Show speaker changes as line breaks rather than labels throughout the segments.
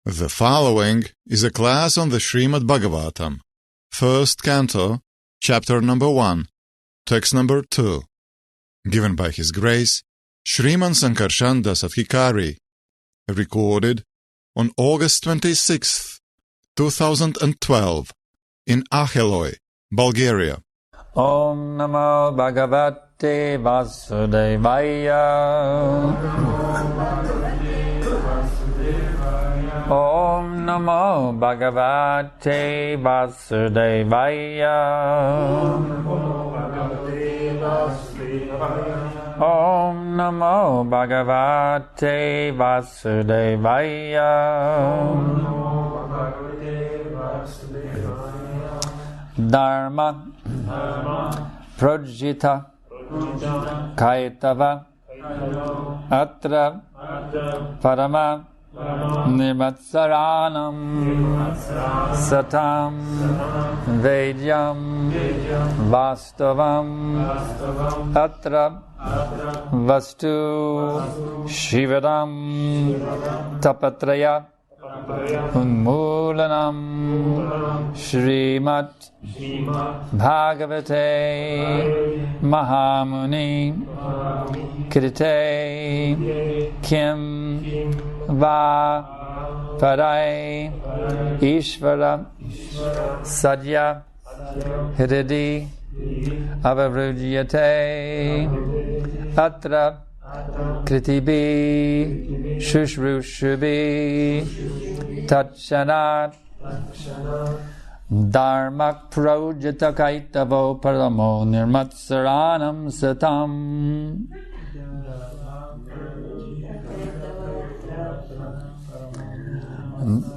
The following is a class on the Srimad Bhagavatam, first canto, chapter number 1, text number 2, given by His Grace, Shriman Sankarshan Das Adhikari, recorded on August 26th, 2012, in Akheloi, Bulgaria.
Om Namo Bhagavate Vasudevaya. Om Namo Bhagavate Vasudevaya. Om Namo Bhagavate Vasudevaya. Dharma Projita Kaitava Atra Parama Nimatsaranam Satam Vedyam Vastavam Atra Vastu Shivadam Tapatraya Unmulanam Shrimat Bhagavate Mahamuni Krite Kim Va Parai Ishvara Sadya Hridhi Avavrujyate Atra Kritibi Shushrushubhi Tatshanat Dharmak Projita Kaitavo Paramo Nirmatsaranam Satam.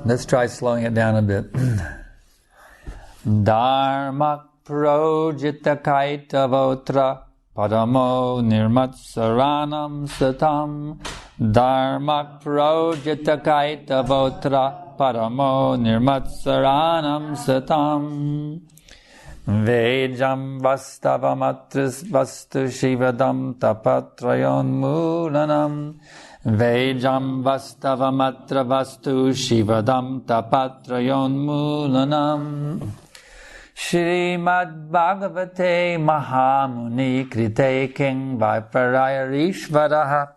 Let's try slowing it down a bit. Dharmak Projita Kaitavotra Padamo Nirmatsaranam Satam. Dharmak Projita Kaitavotra Paramo Nirmatsaranam Satam. Vejam Vastavamatris Vastu Shivadam Tapatrayon Mulanam. Vejam Vastavamatra Vastu Shivadam Tapatrayon Mulanam. Shrimad Bhagavate Mahamuni Krite King Vaiparayarishvaraha.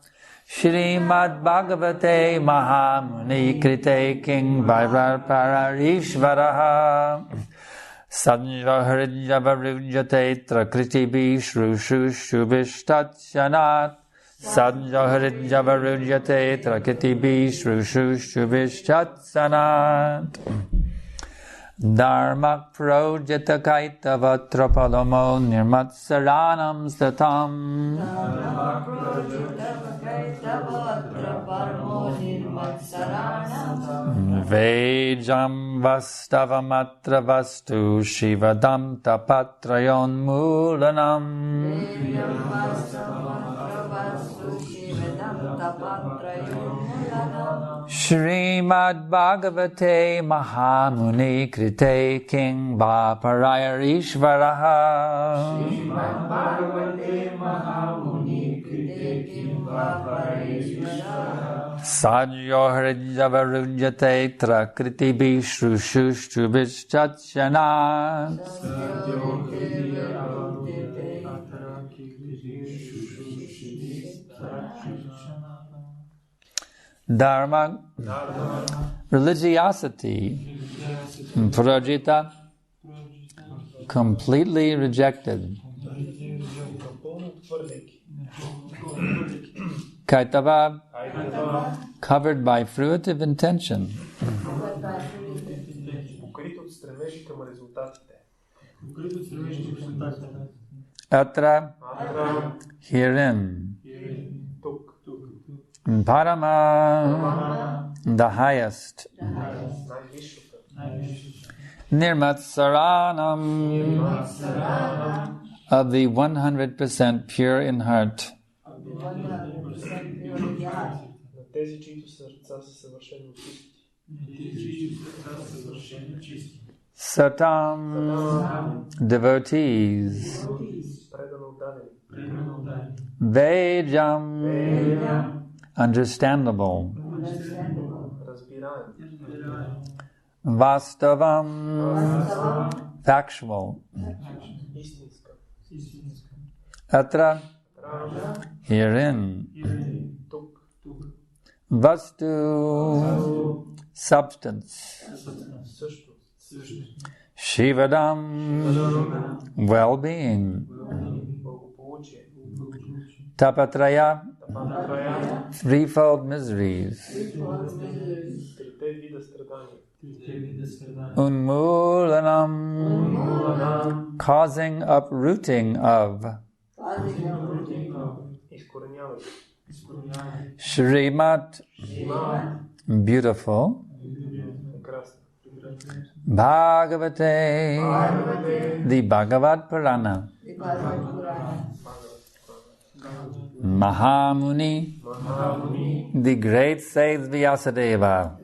Shrimad Bhagavate Mahamuni Krite King Vaiparayarishvaraha. Sanjaharidjavarujyate Trakritibi Shrushushuvishtachanat. Sanjaharidjavarujyate Trakritibi Shrushushuvishtachanat. Dharmak Projita Kaitava Trapalamo Nirmatsaranam Satam. Dharmak Projita Kaitava Trapalamo Nirmatsaranam Satam. Vejam Vastavamatra Vastu Shivadam Tapatrayon Mulanam. Vejam Vastavamatra Vastu Shivadam Tapatrayon Mulanam. Shrimad Bhagavate Mahamuni Krite King Vaparayarishvaraha. Shrimad Bhagavate Mahamuni Krite King Vaparayarishvaraha. Sajyohrijyavarujyate Trakriti Bishrushushtubishchatchanat. Dharma, religiosity, Projita, completely rejected. Kaitava, covered by fruitive intention. Atra, herein. Parama, the highest. Nirmatsaranam, of the 100% pure in heart. Satam, devotees. Vejam, understandable. Vastavam, factual. Atra, herein. Vastu, substance. Shivadam, well-being. Tapatraya, threefold miseries. Unmulanam, causing uprooting of. Shrimat, beautiful. Bhagavate, the Bhagavad Purana. Mahamuni, the great sage Vyasadeva.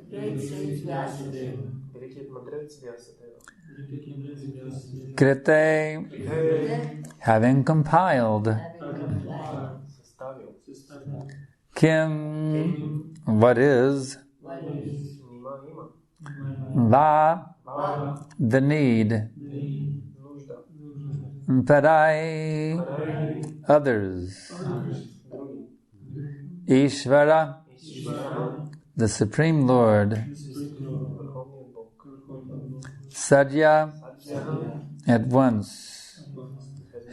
Krite, having compiled. Kim, what is. Va, the need. Parai, others. Ishvara, the Supreme Lord. Sadhya, at once.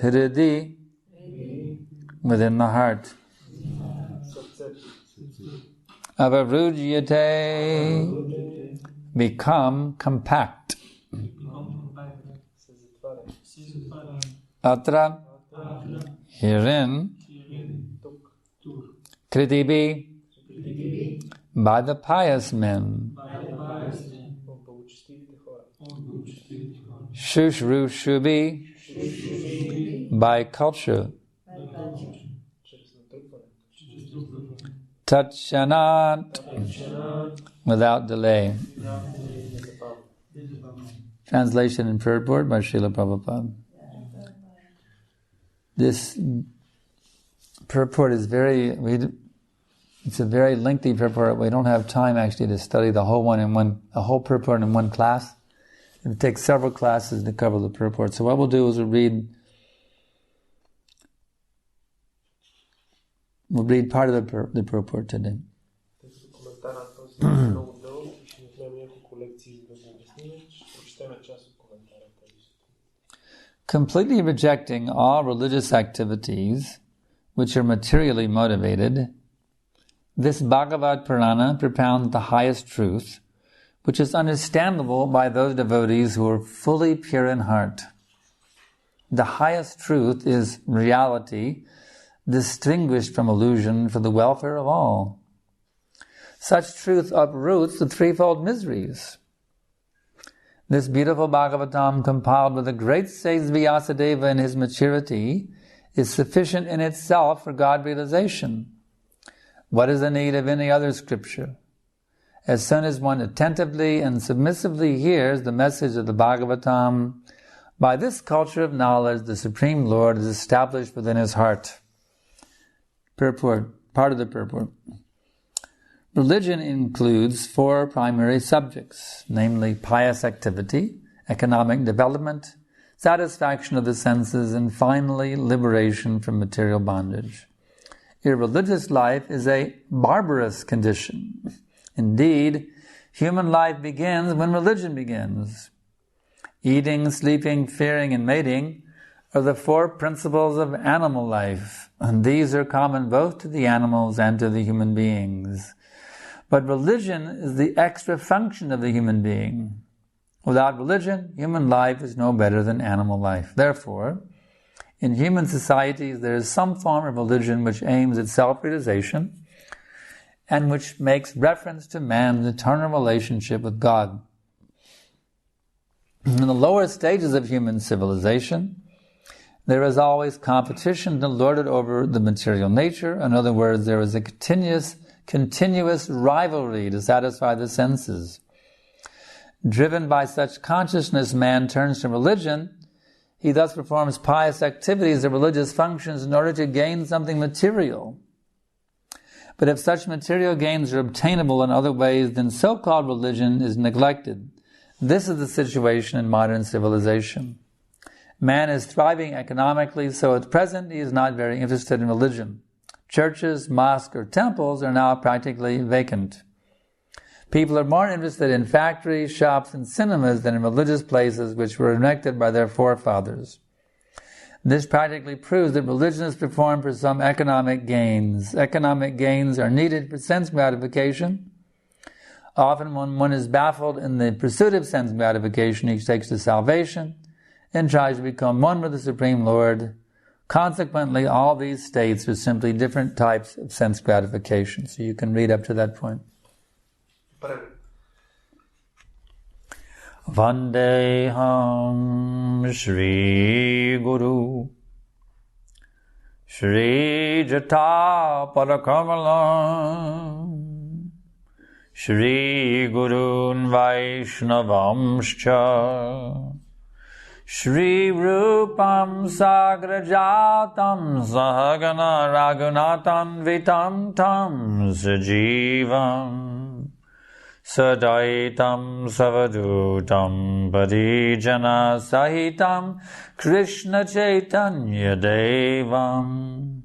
Hridi, within the heart. Avarujyate, become compact. Atra, herein. Kritibi, by the pious men. Shushrushubi, by culture. Tatshanat, without delay. Translation and purport by Srila Prabhupada. This purport is it's a very lengthy purport. We don't have time actually to study the whole whole purport in one class. It takes several classes to cover the purport. So what we'll do is we'll read part of the purport today. Completely rejecting all religious activities which are materially motivated, this Bhagavad Purana propounds the highest truth, which is understandable by those devotees who are fully pure in heart. The highest truth is reality, distinguished from illusion for the welfare of all. Such truth uproots the threefold miseries. This beautiful Bhagavatam, compiled with the great sage Vyasadeva in his maturity, is sufficient in itself for God realization. What is the need of any other scripture? As soon as one attentively and submissively hears the message of the Bhagavatam, by this culture of knowledge, the Supreme Lord is established within his heart. Purport, part of the purport. Religion includes 4 primary subjects, namely pious activity, economic development, satisfaction of the senses, and finally liberation from material bondage. Irreligious life is a barbarous condition. Indeed, human life begins when religion begins. Eating, sleeping, fearing, and mating are the 4 principles of animal life, and these are common both to the animals and to the human beings. But religion is the extra function of the human being. Without religion, human life is no better than animal life. Therefore, in human societies, there is some form of religion which aims at self-realization and which makes reference to man's eternal relationship with God. In the lower stages of human civilization, there is always competition to lord it over the material nature. In other words, there is a continuous rivalry to satisfy the senses. Driven by such consciousness, man turns to religion. He thus performs pious activities or religious functions in order to gain something material. But if such material gains are obtainable in other ways, then so-called religion is neglected. This is the situation in modern civilization. Man is thriving economically, so at present he is not very interested in religion. Churches, mosques, or temples are now practically vacant. People are more interested in factories, shops, and cinemas than in religious places which were erected by their forefathers. This practically proves that religion is performed for some economic gains. Economic gains are needed for sense gratification. Often when one is baffled in the pursuit of sense gratification, he takes to salvation and tries to become one with the Supreme Lord. Consequently, all these states are simply different types of sense gratification. So you can read up to that point. Vandeham Shri Guru Shri Jata Parakamala Shri Gurun Vaishnavamscha Shri Rupam Sagrajatam Sahagana Raghunatan Vitam Tam Sajivam Sadaitam Savadutam Parijana Sahitam Krishna Chaitanya Devam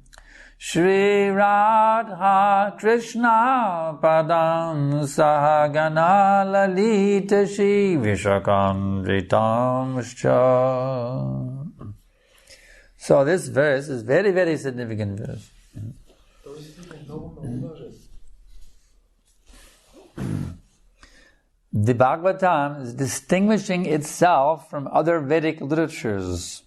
Shri Radha Krishna Padam Sahagana Lalita Shri Vishakandritamscha. So this verse is very, very significant verse. The Bhagavatam is distinguishing itself from other Vedic literatures.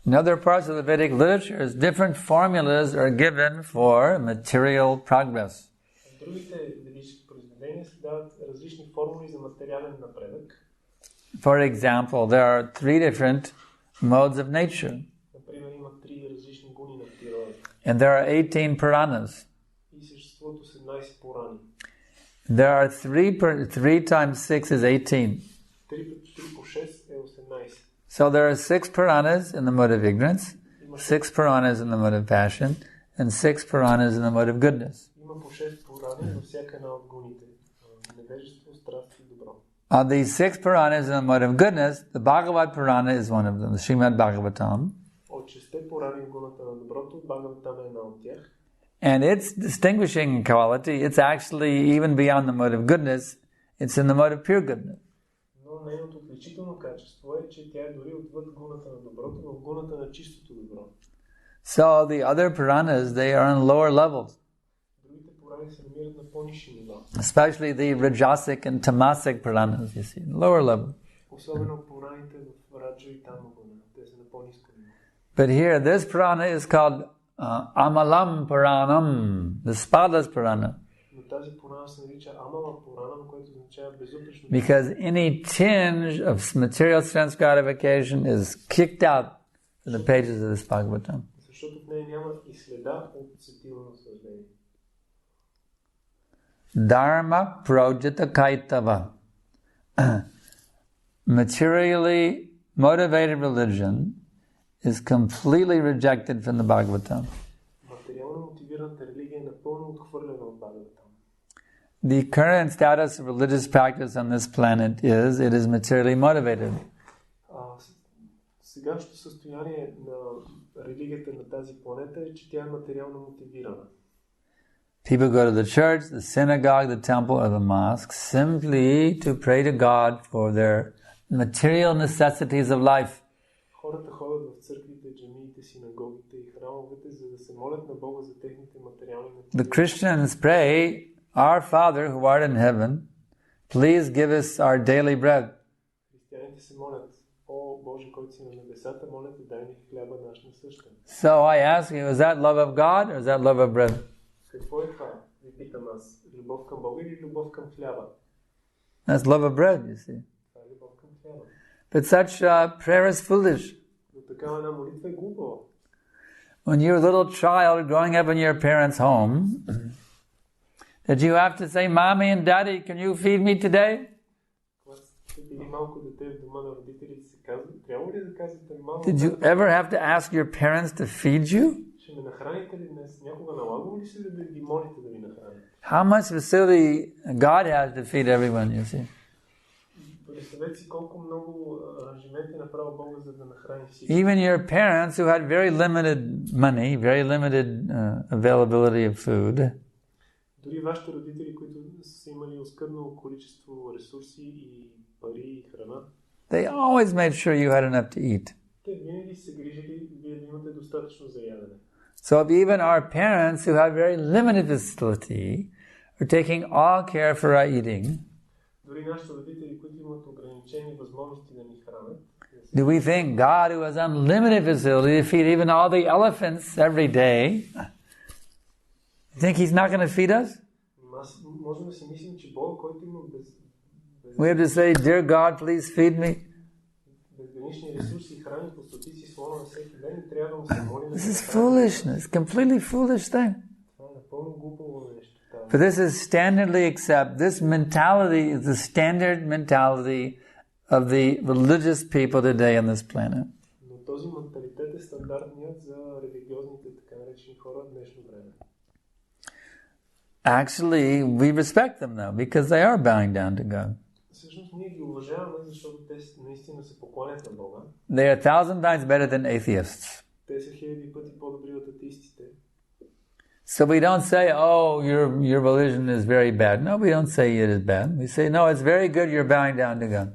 In other parts of the Vedic literatures, different formulas are given for material progress. For example, there are 3 different modes of nature. And there are 18 Puranas. There are 3 times 6 is 18. So there are 6 Puranas in the mode of ignorance, 6 Puranas in the mode of passion, and 6 Puranas in the mode of goodness. Of these 6 Puranas in the mode of goodness, the Bhagavad Purana is one of them, the Srimad Bhagavatam. And its distinguishing quality, it's actually even beyond the mode of goodness, it's in the mode of pure goodness. So the other Puranas, they are on lower levels. Especially the Rajasic and Tamasic Puranas, you see, lower level. But here, this Purana is called Amalam Puranam, the spotless Purana. Because any tinge of material sense gratification is kicked out from the pages of this Bhagavatam. Dharma Projita Kaitava. Materially motivated religion is completely rejected from the Bhagavatam. The current status of religious practice on this planet is, it is materially motivated.
Сегашното състояние на религията на тази планета е, че тя е материално мотивирана.
People go to the church, the synagogue, the temple, or the mosque simply to pray to God for their material necessities of life.
Хората ходят в църквите, джамиите, синагогите и храмовете, за да се молят на Бога за техните материални необходимости.
The Christians pray, Our Father who art in heaven, please give us our daily bread.
Християните се молят, О Боже, който си на небесата, моля те, дай ни хляба наш насъщен.
So I ask you, is that love of God or is that love of bread?
Какво е това? Ви питам аз. Любов към Бога или любов към хляба?
That's love of bread, you see.
Това е любов към хляба.
But such prayer is foolish.
Но такава една молитва е глупава.
When you're a little child growing up in your parents' home, did you have to say, Mommy and Daddy, can you feed me today?
Когато сте били малко дете в дома на родителите, се Трябва ли да казвате мама?
Did you ever have to ask your parents to feed you?
Ще ме нахраните ли днес? Някога налагало ли се да ги молите да ви нахраните?
How much facility God has to feed everyone, you see?
Представете си колко много аранжименти направил Бога за да нахрани всички.
Even your parents who had very limited money, very limited availability of food,
Дори вашите родители, които са имали оскъдно количество ресурси и пари и храна,
they always made sure you had enough to eat.
те винаги се грижили вие да имате достатъчно за ядене.
So if even our parents who have very limited facility are taking all care for our eating,
Дори нашите родители, които имат ограничени възможности да ни хранят,
do we think God, who has unlimited facility to feed even all the elephants every day, you think He's not going to feed us?
Можем да си мислим, че Бог, който има
We have to say, Dear God, please feed me.
безгранични ресурси и храни по стотици слона всеки ден и трябва да му се молим.
This is foolishness, completely foolish thing.
Това е напълно глупаво нещо.
But this is standardly accepted. This mentality is the standard mentality of the religious people today on this planet.
Но този менталитет е стандартният за религиозните така наречени хора в днешно време.
Actually, we respect them though, because they are bowing down to God.
Всъщност ние ги уважаваме, защото те наистина се покланят на Бога.
They are 1,000 times better than atheists.
Те са хиляди пъти по-добри от атеистите.
So we don't say, oh, your religion is very bad. No, we don't say it is bad. We say, no, it's very good you're bowing down to God.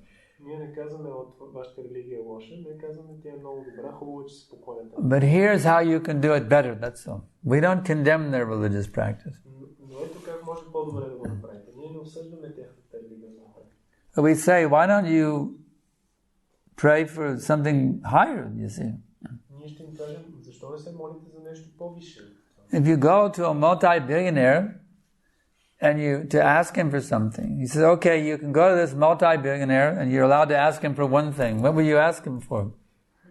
Ние не казваме вашата религия е лоша, не казваме тя е много добра, хубаво е, че се покланяте.
But here's how you can do it better, that's all. We don't condemn their religious practice.
Но ето как може по-добре да го направите. Ние не осъждаме тяхната религиозна практика.
We say, why don't you pray for something higher, you see?
Ние ще им кажем, защо не се молите за нещо по-висше?
If you go to a multi-billionaire and to ask him for something, he says, okay, you can go to this multi-billionaire and you're allowed to ask him for one thing. What will you ask him for?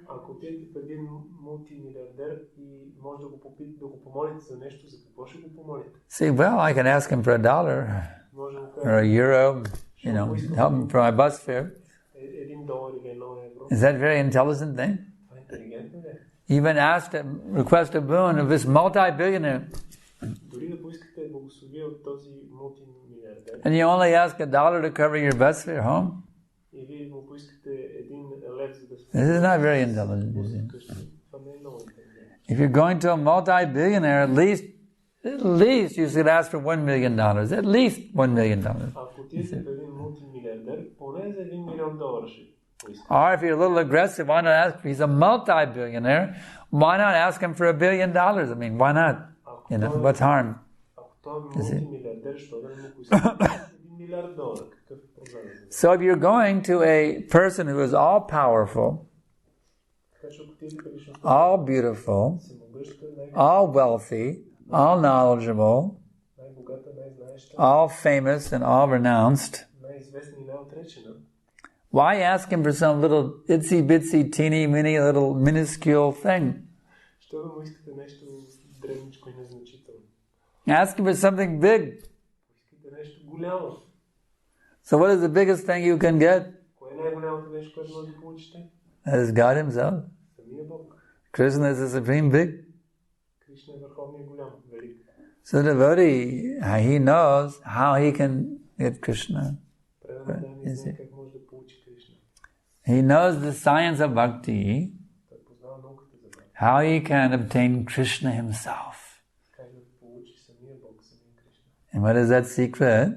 Ако отидете при един мултимилиардер и може да го помолите за нещо, за какво ще го помолите?
See, well, I can ask him for $1 or a euro, help him for my bus fare.
$1 или €1.
Is that a very intelligent thing?
Това е интелигентно ли?
Even request a boon of this multi-billionaire.
Дори да поискате благословие от този мултимилиардер.
And you only ask $1 to cover your bus fare home?
И вие му поискате $1 за да се...
This is not very intelligent, you see.
Това не е много интелигентно.
If you're going to a multi-billionaire, at least you should ask for $1 million. At least $1 million.
Ако отидете при един мултимилиардер, поне за $1 милион ще поискате.
Or if you're a little aggressive, why not ask? He's a multi-billionaire. Why not ask him for $1 billion? I mean, why not? What's harm?
Ако той е мултимилиардер, що да не му поискате $1 милиард? Какъв е проблем?
So if you're going to a person who is all powerful, all beautiful, all wealthy, all knowledgeable, all famous and all renounced, why ask him for some little itsy bitsy teeny mini little minuscule thing? Ask him for something big. So what is the biggest thing you can get? That is God Himself. Krishna is the supreme big. So the devotee, he knows how he can get Krishna. He knows the science of bhakti, how he can obtain Krishna himself. And what is that secret?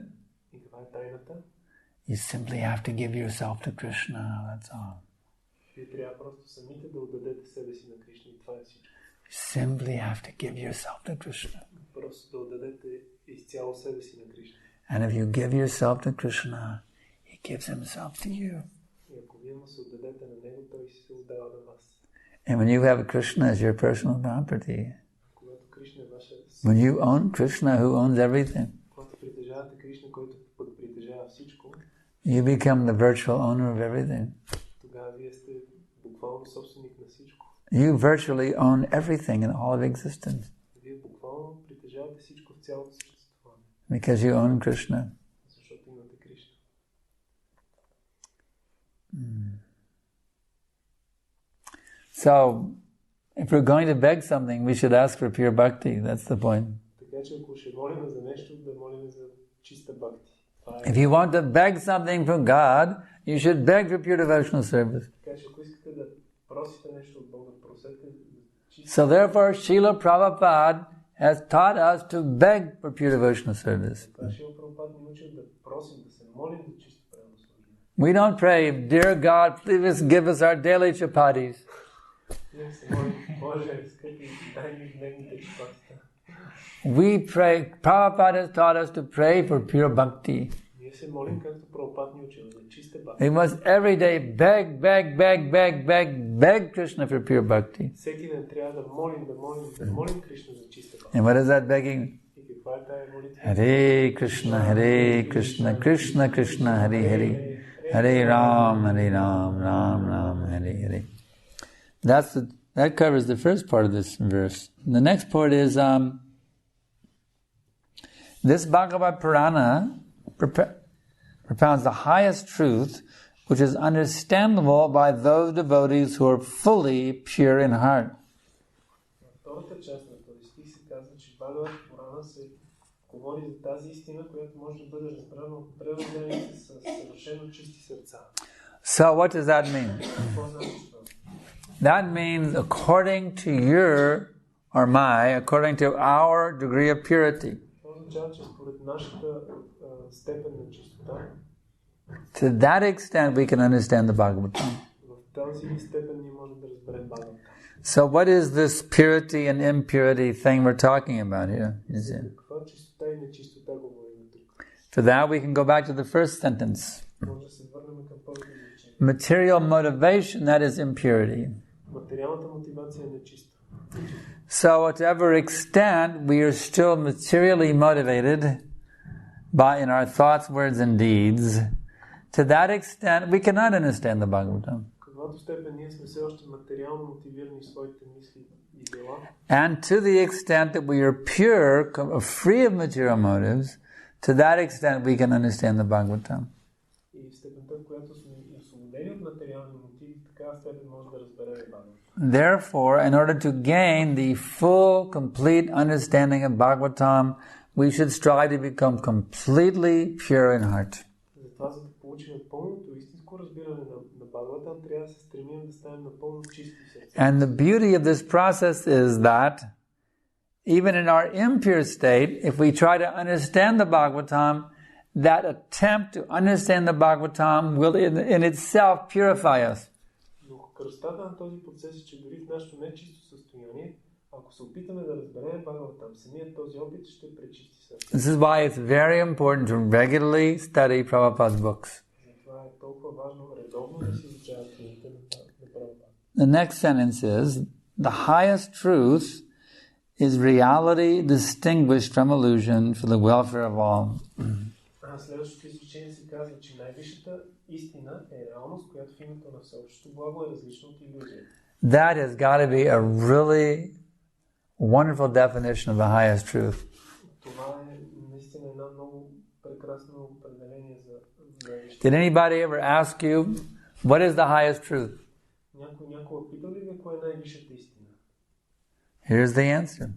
You simply have to give yourself to Krishna, that's all. You simply have to give yourself to Krishna. And if you give yourself to Krishna, He gives Himself to you. And when you have Krishna as your personal property, when you own Krishna, who owns everything, you become the virtual owner of everything. You virtually own everything in all of existence. Because you own Krishna. So, if we're going to beg something, we should ask for pure bhakti. That's the point.
Така че ако ще молим за нещо, да молим за чиста бхакти.
If you want to beg something from God, you should beg for pure devotional service.
Така че ако искате да просите нещо от Бога, просете чиста.
So therefore, Srila Prabhupada has taught us to beg for pure devotional service.
Така Шрила Прабхупад ни учи да просим, да се молим за чисто правилно служение.
We don't pray, dear God, please give us our daily chapatis.
Ние се молим, Боже, скъпи, дай ни дневните чипатита.
We pray, Prabhupada has taught us to pray for pure bhakti.
Ние се молим, както Прабхупад ни учил, за чиста бхакти.
We must every day beg Krishna for pure bhakti.
Всеки ден трябва да молим Кришна за чиста бхакти.
And what is that begging?
И каква е тая молитва?
Hare Krishna, Krishna Krishna, Hare Hare, Hare Ram, Ram Ram, Hare Hare. That covers the first part of this verse. The next part is this Bhagavad Purana propounds the highest truth, which is understandable by those devotees who are fully pure in heart.
Втората част на този стих се казва, че Бхагавад Пурана се говори за тази истина, която може да бъде разбрана от превъзделените с съвършено чисти сърца.
So what does that mean?
Какво значи това?
That means according to according to our degree of purity.
Това означава, че според нашата степен на чистота,
to that extent we can understand the Bhagavatam.
в тази степен ние можем да разберем Бхагавата.
So what is this purity and impurity thing we're talking about here?
Каква чистота и нечистота говорим тук?
For that we can go back to the first sentence.
Може да се върнем към първото изречение.
Material motivation, that is impurity.
Материалната мотивация е нечиста.
So to whatever extent we are still materially motivated in our thoughts, words and deeds, to that extent we cannot understand the Bhagavatam.
Каквато степен ние сме все още материално мотивирани в своите мисли и дела.
And to the extent that we are pure, free of material motives, to that extent we can understand the Bhagavatam.
И в степента, в която сме освободени от материални мотиви, така степен може да разберем Бхагавата.
Therefore, in order to gain the full, complete understanding of Bhagavatam, we should strive to become completely pure in heart.
Затова, за да получим пълното истинско разбиране на Бхагаватам, трябва да се стремим да станем напълно чисти сърца.
And the beauty of this process is that even in our impure state, if we try to understand the Bhagavatam, that attempt to understand the Bhagavatam will in itself purify us.
Но красотата на този процес е, че дори в нашето нечисто състояние, ако се опитаме да разберем Бхагаватам, самият този опит ще пречисти сърцето.
This is why it's very important to regularly study Prabhupada's books.
Затова е толкова важно редовно да се изучават книгите на Прабхупада.
The next sentence is, the highest truth is reality distinguished from illusion for the welfare of all.
Следващото изречение се казва, че най-висшата истина е реалност, която в името на всеобщото благо е различна от илюзията.
That has got to be a really wonderful definition of the highest truth.
Това е наистина едно много прекрасно определение за
Did anybody ever ask you, what is the highest truth?
Някой питал ли ви кое е най-висшата истина?
Here's the answer.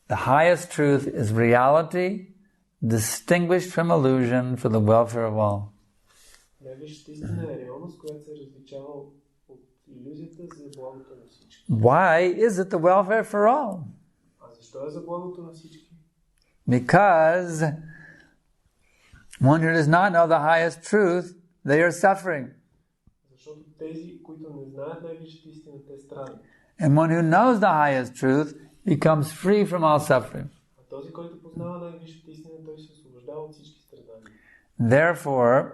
The highest truth is reality distinguished from illusion for the welfare of all.
Най-висшата истина е реалност, която се различава от илюзията за благото на всички.
Why is it the welfare for all?
А защо е за благото на всички?
Because one who does not know the highest truth, they are suffering.
Защото тези, които не знаят най-висшата истина, те страдат.
And one who knows the highest truth becomes free from all suffering.
А този, който познава най-висшата истина, той се освобождава от всички страдания.
Therefore,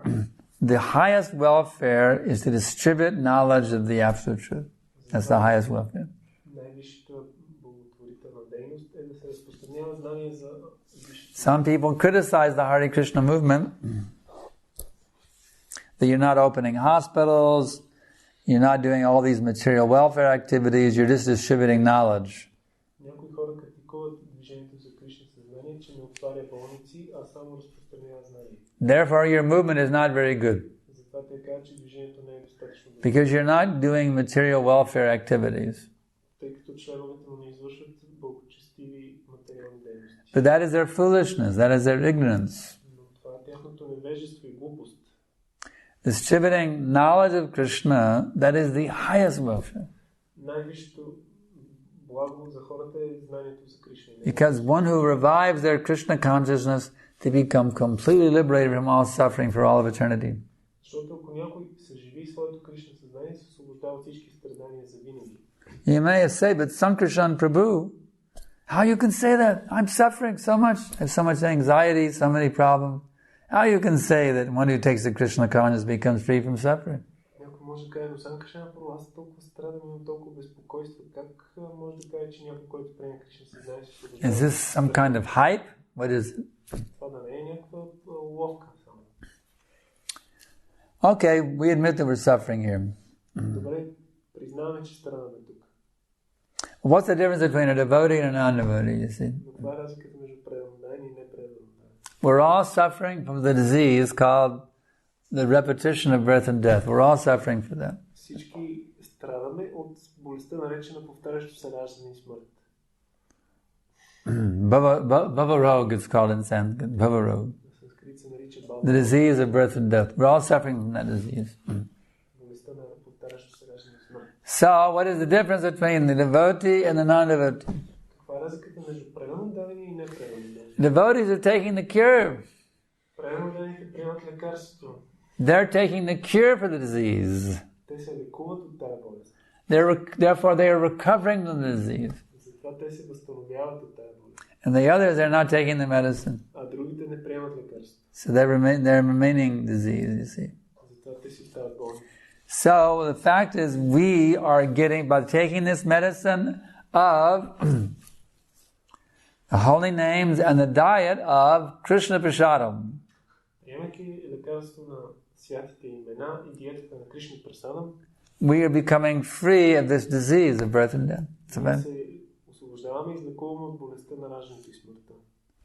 the highest welfare is to distribute knowledge of the absolute truth. That's the highest welfare.
Най-висшата благотворителна дейност е да се разпространява знание за висшата.
Some people criticize the Hare Krishna movement that you're not opening hospitals, you're not doing all these material welfare activities, you're just distributing knowledge.
Някои хора критикуват движението за Кришна съзнание, че не отваря болници, а само разпространява знание.
Therefore, your movement is not very good.
Затова те казват, че движението не е достатъчно.
Because you're not doing material welfare activities.
Тъй като членовете му не извършват благочестиви материални дейности.
But that is their foolishness, that is their ignorance.
Но това е тяхното невежество и глупост.
Distributing knowledge of Krishna, that is the highest welfare.
Най-висшето благо за хората е знанието за Кришна.
Because one who revives their Krishna consciousness, they become completely liberated from all suffering for all of eternity.
Защото ако някой съживи своето Кришна съзнание, се освобождава от всички страдания за винаги.
You may say, but Sankarshan Prabhu, how you can say that? I'm suffering so much. I have so much anxiety, so many problems. How you can say that one who takes the Krishna consciousness becomes free from suffering?
Някой може да каже, но Санкаршан Прабhu, аз толкова страдам, имам толкова безпокойство. Как може да каже, че някой, който приема Кришна съзнание, се освобождава?
Is this some kind of hype? What is it?
Това да не е някаква уловка само.
Okay, we admit that we're suffering here.
Добре, признаваме, че страдаме тук.
What's the difference between a devotee and a non-devotee, you see?
Но това е разликата между преданодайни и непреданодайни.
We're all suffering from the disease called the repetition of birth and death. We're all suffering for that.
Всички страдаме от болестта, наречена повтарящо се раждане и смърт.
Bhava Roga is called in Sanskrit. Bhava Roga.
На санскрит се нарича бава.
The disease of birth and death. We're all suffering from that disease.
Болестта на повтарящо се раждане и смърт.
So, what is the difference between the devotee and the non-devotee?
Каква е разликата между преданодайни и непреданодайни?
Devotees are taking the cure.
Преданодайните приемат лекарството.
They're taking the cure for the disease.
Те се лекуват от тази болест.
Therefore, they are recovering from the disease.
Затова те се възстановяват от тази болест.
And the others are not taking the medicine.
А другите не приемат лекарство.
So they're remaining diseased, you see.
Затова те си остават болни.
So the fact is, we are getting, by taking this medicine of the holy names and the diet of Krishna Prasadam,
Приемайки лекарство на святите имена и диетата на Кришна Прасадам,
we are becoming free of this disease of birth and death.
се освобождаваме и излекуваме от болестта на раждането и смъртта.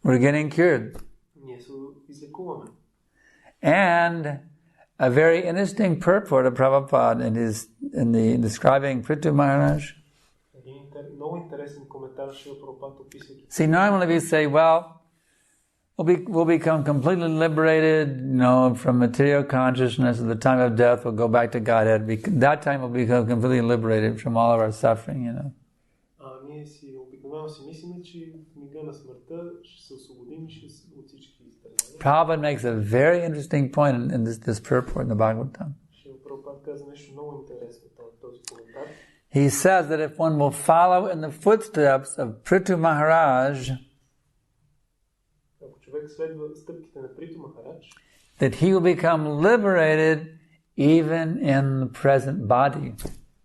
We're getting cured.
Ние се излекуваме.
And a very interesting purport of Prabhupada in the describing Prithu Maharaj.
Един много интересен коментар Шрила Прабхупада описвайки.
See, normally we say, well, we'll become completely liberated, from material consciousness. At the time of death, we'll go back to Godhead. That time we'll become completely liberated from all of our suffering,
Ние си обикновено си мислим, че в мига на смъртта ще се освободим от всички страдания.
Prabhupada makes a very interesting point in this purport in the Bhagavatam.
Шрила Прабхупада каза нещо много интересно в този коментар.
He says that if one will follow in the footsteps of Prithu Maharaj,
Ако човек следва стъпките на Приту Махарадж,
that he will become liberated even in the present body.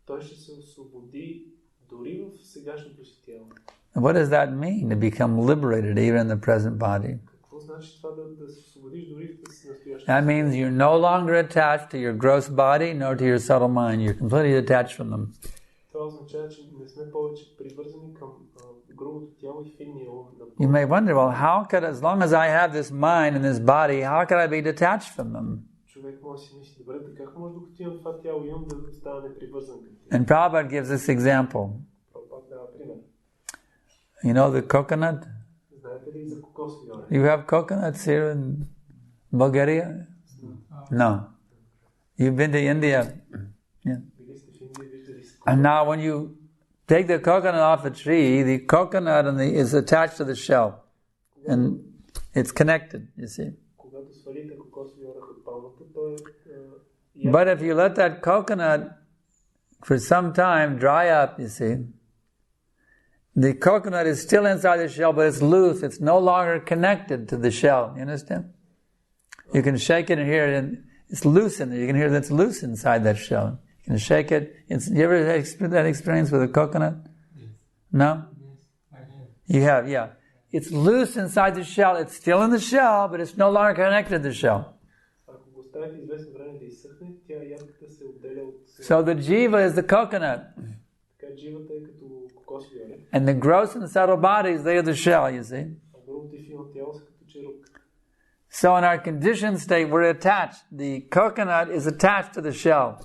той ще се освободи дори в сегашното си тяло.
And what does that mean, to become liberated even in the present body?
Какво значи това да се освободиш дори в настоящето?
That means you're no longer attached to your gross body nor to your subtle mind. You're completely detached from them.
Това означава, че не сме повече привързани към грубото тяло и финния ум.
You may wonder, well, how could, as long as I have this mind and this body, how could I be detached from them?
Човек може да си мисли, добре, как може докато имам това тяло и ум да става непривързан към тях?
And Prabhupada gives this example.
Прабхупада дава пример.
You know the coconut?
Знаете ли за кокосови орех?
You have coconuts here in Bulgaria? No. You've been to India? Yeah.
Били сте в Индия, виждали се.
And now when you take the coconut off a tree, the coconut is attached to the shell. And it's connected, you see.
Когато свалите кокосови орех от палмата, той
But if you let that coconut for some time dry up, you see, the coconut is still inside the shell, but it's loose. It's no longer connected to the shell. You understand? You can shake it and hear it, and it's loose in there. You can hear that it's loose inside that shell. You can shake it. You ever had that experience with a coconut?
Yes.
No?
Yes, I have.
You have, yeah. It's loose inside the shell. It's still in the shell, but it's no longer connected to the shell.
Ако го оставите известно време да изсъхне, тя ядката се отделя от...
So the jiva is the coconut.
Така дживата е като кокосови орех.
And the gross and subtle bodies, they are the shell, you see.
А грубото и финно тяло са като черук.
So in our conditioned state, we're attached. The coconut is attached to the shell.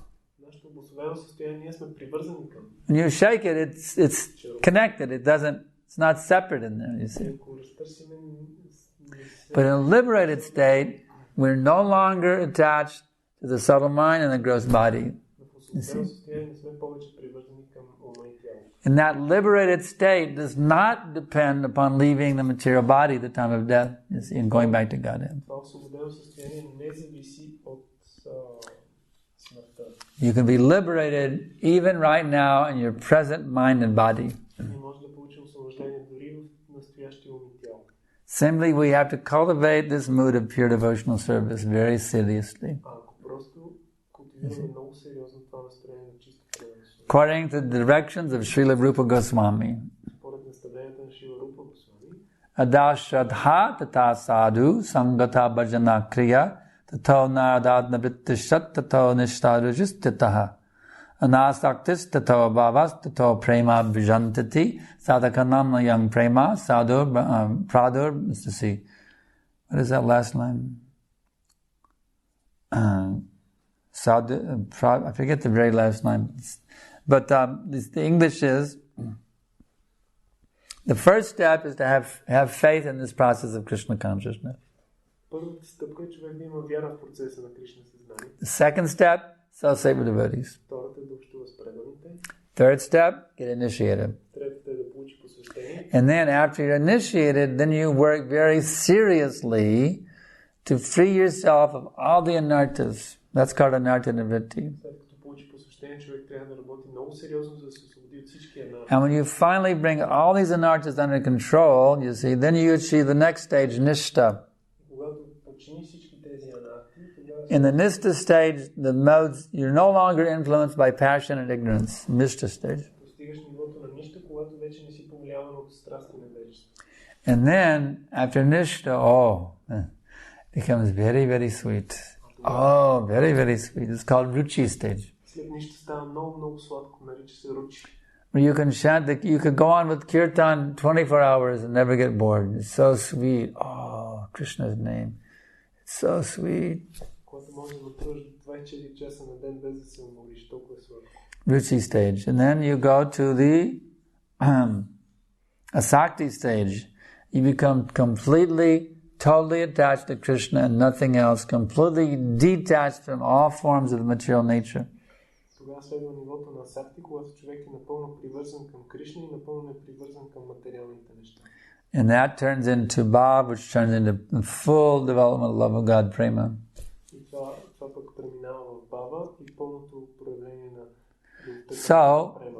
Нашето обособено състояние, ние сме привързани към.
When you shake it, it's connected. It's not separate in there, you see.
Ако разтърсиме,
But in a liberated state, we're no longer attached to the subtle mind and the gross body.
в освободено състояние не сме повече привързани към ума и тяло.
And that liberated state does not depend upon leaving the material body at the time of death, you see, and going back to Godhead.
Това освободено състояние не зависи от смъртта.
You can be liberated even right now in your present mind and body.
Ние може да получим освобождение дори в настоящия ум и тяло.
Simply, we have to cultivate this mood of pure devotional service very seriously.
Ако просто култивираме много сериозно това настроение на чисто преданно служение.
According to the directions of Srila Rupa Goswami.
Според наставленията на Шрила Рупа Госвами,
Adashadha tata sadhu sangata bhajana kriya tato naradad nabittishat tato nishtadujistitaha anasaktis tato bhavas tato prema vijantati sadhakanam yang prema sadhu pradur. Let's see. What is that last line? I forget the very last line. But the English is, the first step is to have faith in this process of Krishna consciousness.
първата стъпка е човек да има вяра в процеса на Кришна съзнание.
The second step, associate with devotees.
Втората е да общува с преданите.
Third step, get initiated.
Третата е да получи посвещение.
And then after you're initiated, then you work very seriously to free yourself of all the anarthas. That's called anartha nivritti.
След като получи посвещение, човек трябва да работи много сериозно, за да се освободи от всички анарти.
And when you finally bring all these anarthas under control, you see, then you achieve the next stage, nishta.
Когато почини всички тези анарти, тогава
In the nishta stage, the modes, you're no longer influenced by passion and ignorance. Nishta stage.
достигаш нивото на нища, когато вече не си повлияван от страст и невежество.
And then, after nishta, it becomes very, very sweet. Oh, very, very sweet. It's called ruchi stage.
След нища става много, много сладко, нарича се ручи.
Where you can chant, you could go on with kirtan 24 hours and never get bored. It's so sweet. Oh, Krishna's name. It's so sweet.
Когато може да отиваш 24 часа на ден без да се умориш, толкова е сладко.
Ruchi stage. And then you go to the asakti stage. You become completely, totally attached to Krishna and nothing else, completely detached from all forms of the material nature.
Тогава следва нивото на асакти, когато човек е напълно привързан към Кришна и напълно е привързан към материалните неща.
And that turns into bhav, which turns into full development of love of God, prema.
И това пък преминава в бава и пълното проявление на любовта
So,
према.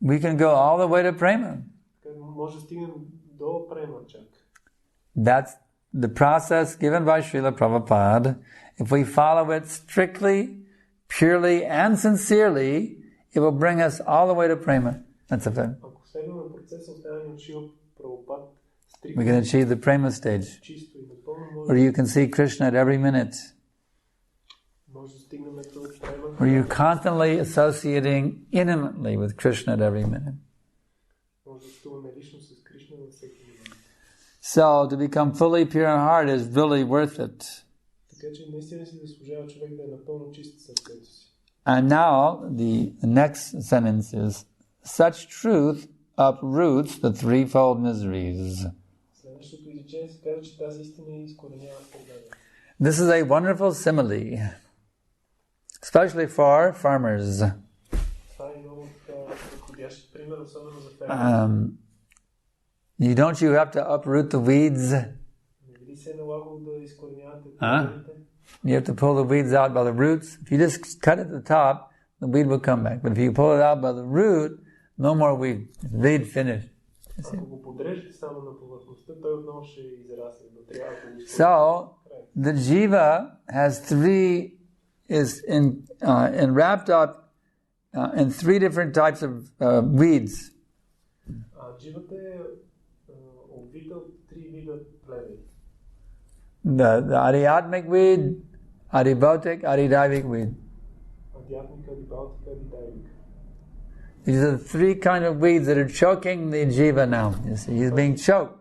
we can go all the way to prema.
Така може да стигнем до према чак.
That's the process given by Srila Prabhupada. If we follow it strictly, purely and sincerely, it will bring us all the way to prema. That's a fact.
Ако следваме процеса, оставяне от Шрила Прабхупад,
We can achieve the prema stage,
чисто и напълно
where you can see Krishna at every minute,
може да стигнем до према,
where you're constantly associating intimately with Krishna at every minute.
може да стуваме лично с Кришна във всеки момент.
So, to become fully pure in heart is really worth it.
Така че наистина си заслужава човек да е напълно чист сърцето си.
And now, the next sentence is, such truth uproots the threefold miseries.
Следващото изречение се казва, че тази истина изкоренява страданието.
This is a wonderful simile, especially for farmers.
Това е много подходящ пример, особено за фермерите.
You have to uproot the weeds.
Не би се налагало да изкоренявате проблемите.
You have to pull the weeds out by the roots. If you just cut at the top, the weed will come back. But if you pull it out by the root, no more weed. Weed finished.
Ако го подрежете само на повърхността, той отново ще израсне. Но трябва да го
So, the jiva has wrapped up in three different types of weeds.
Дживата е обвита от три вида плевели.
The Adhyatmic weed, Adhibautic, Adhidaivic weed.
Адhyatmika, Adhibautika, Adhidaivica.
These are the three kind of weeds that are choking the jiva now. You see, he's being choked.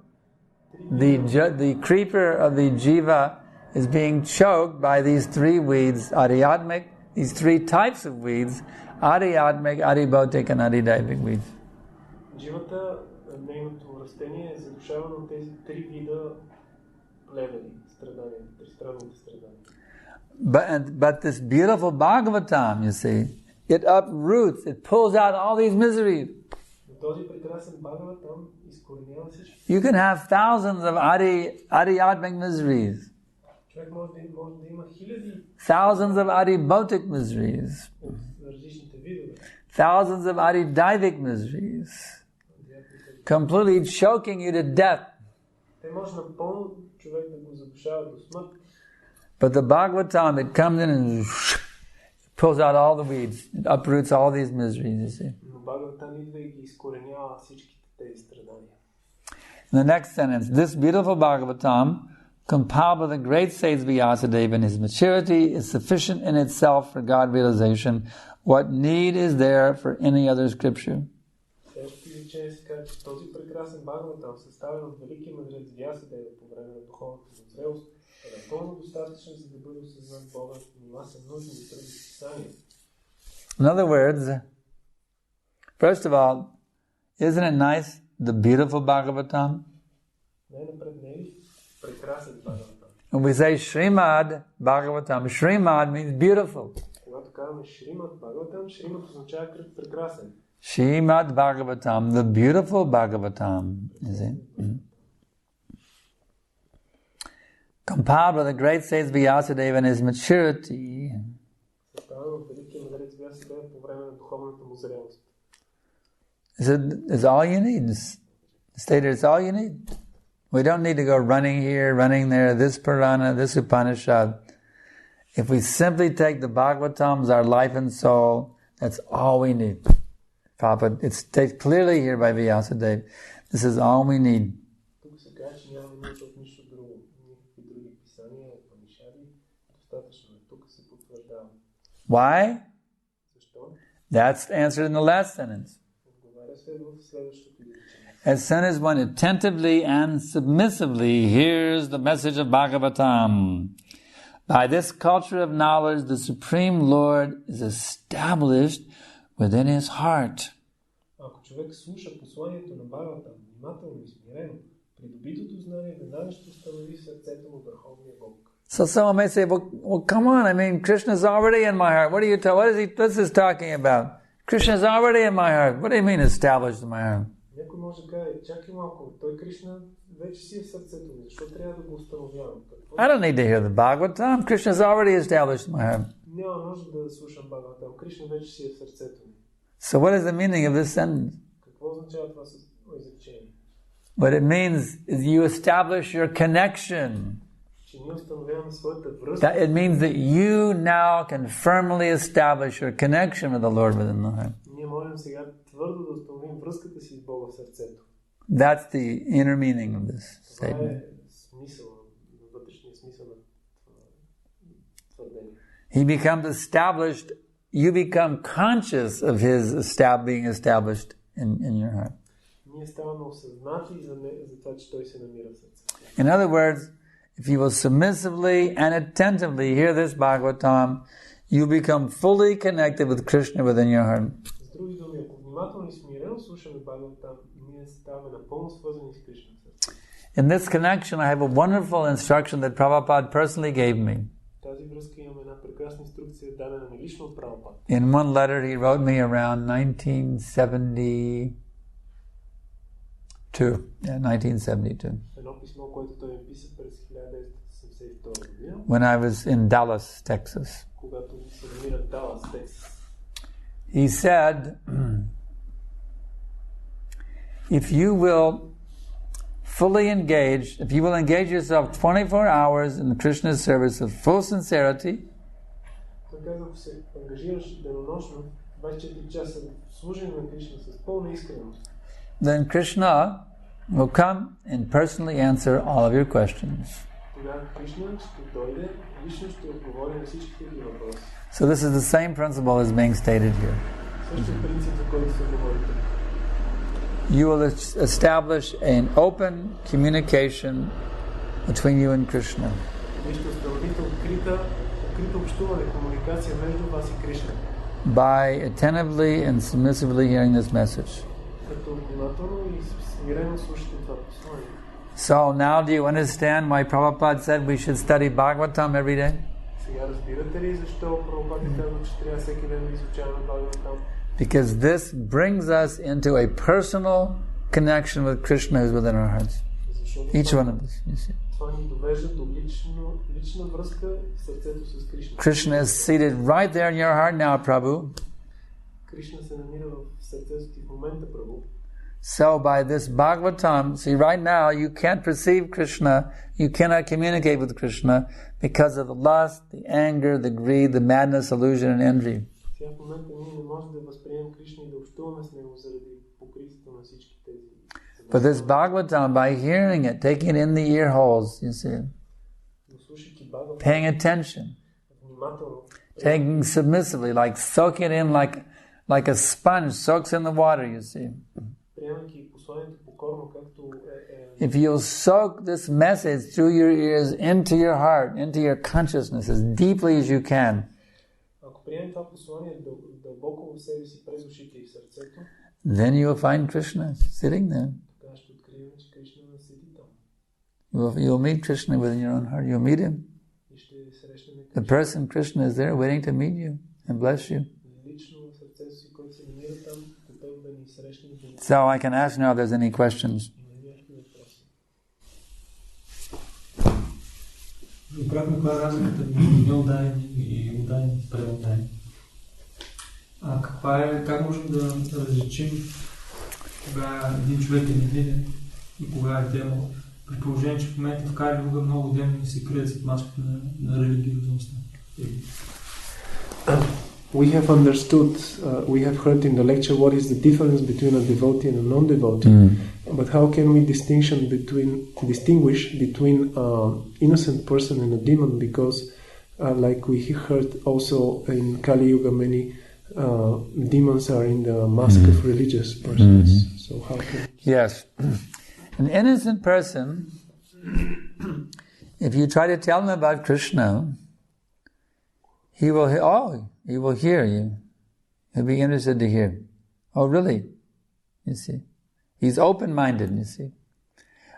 The creeper of the jiva is being choked by these three weeds, adhyatmic, these three types of weeds, adhyatmic, adhibautic, and adhidaivic weeds.
Дживата, нейното растение е задушавано от тези три вида плевели, страдания, тристранните страдания.
But this beautiful Bhagavatam, you see, it uproots, it pulls out all these miseries. You can have thousands of adhyatmic miseries, thousands of adhibautic miseries, thousands of adhidaivic miseries, completely choking you to death. But the Bhagavatam, it comes in and pulls out all the weeds. It uproots all these miseries, you see. In the next sentence, this beautiful Bhagavatam, compiled by the great sage Vyasadeva in his maturity, is sufficient in itself for God realization. What need is there for any other scripture? In other words, first of all, isn't it nice, the beautiful Bhagavatam? When we say Srimad Bhagavatam, Srimad means beautiful. Srimad Bhagavatam, the beautiful Bhagavatam, is it? Mm-hmm. Compiled by the great sage Vyasadeva in his maturity. Is all you need. Stated it's all you need. We don't need to go running here, running there, this Purana, this Upanishad. If we simply take the Bhagavatam as our life and soul, that's all we need. Papa, it's stated clearly here by Vyasadeva. This is all we need. Why? That's answered in the last sentence. As soon as one attentively and submissively hears the message of Bhagavatam, by this culture of knowledge, the Supreme Lord is established within his heart. So someone may say, well, come on, I mean, Krishna's already in my heart. What's this talking about? Krishna's already in my heart. What do you mean established in my heart? I don't need to hear the Bhagavatam. Krishna's already established in my heart. So what is the meaning of this sentence? What it means is you establish your connection. That it means that you now can firmly establish your connection with the Lord within the heart. That's the inner meaning of this statement. He becomes established, you become conscious of his being established in your heart. In other words, if you will submissively and attentively hear this Bhagavatam, you become fully connected with Krishna within your heart. In this connection, I have a wonderful instruction that Prabhupada personally gave me. In one letter he wrote me around 1972. Yeah, 1972. When I was in Dallas, Texas. He said, if you will engage yourself 24 hours in Krishna's service with full sincerity, then Krishna will come and personally answer all of your questions. So this is the same principle as being stated here. you will establish an open communication between you and Krishna. By attentively and submissively hearing this message. So now do you understand why Prabhupada said we should study Bhagavatam every day? Because this brings us into a personal connection with Krishna who's within our hearts. Each one of us, you see. Krishna is seated right there in your heart now, Prabhu. So by this Bhagavatam, see, right now you can't perceive Krishna, you cannot communicate with Krishna because of the lust, the anger, the greed, the madness, illusion, and envy. But this Bhagavatam, by hearing it, taking it in the ear holes, you see, paying attention, taking submissively, like soaking it in like a sponge soaks in the water, you see. If you'll soak this message through your ears into your heart, into your consciousness as deeply as you can, then you will find Krishna sitting there. You'll meet Krishna within your own heart. You'll meet him. The person Krishna is there waiting to meet you and bless you. So I can ask now if there's any questions.
Как можем да различим кога един човек е невинен и кога е демон, при положение, че в момента в Кали Юга много демони се крият зад маската на религиозността?
We have understood, we have heard in the lecture what is the difference between a devotee and a non-devotee. But how can we distinguish between innocent person and a demon? Because, like we heard also in Kali Yuga, many demons are in the mask of religious persons. So how can?
Yes, an innocent person, if you try to tell him about Krishna, he will hear you. He'll be interested to hear. Oh, really? You see. He's open-minded, you see.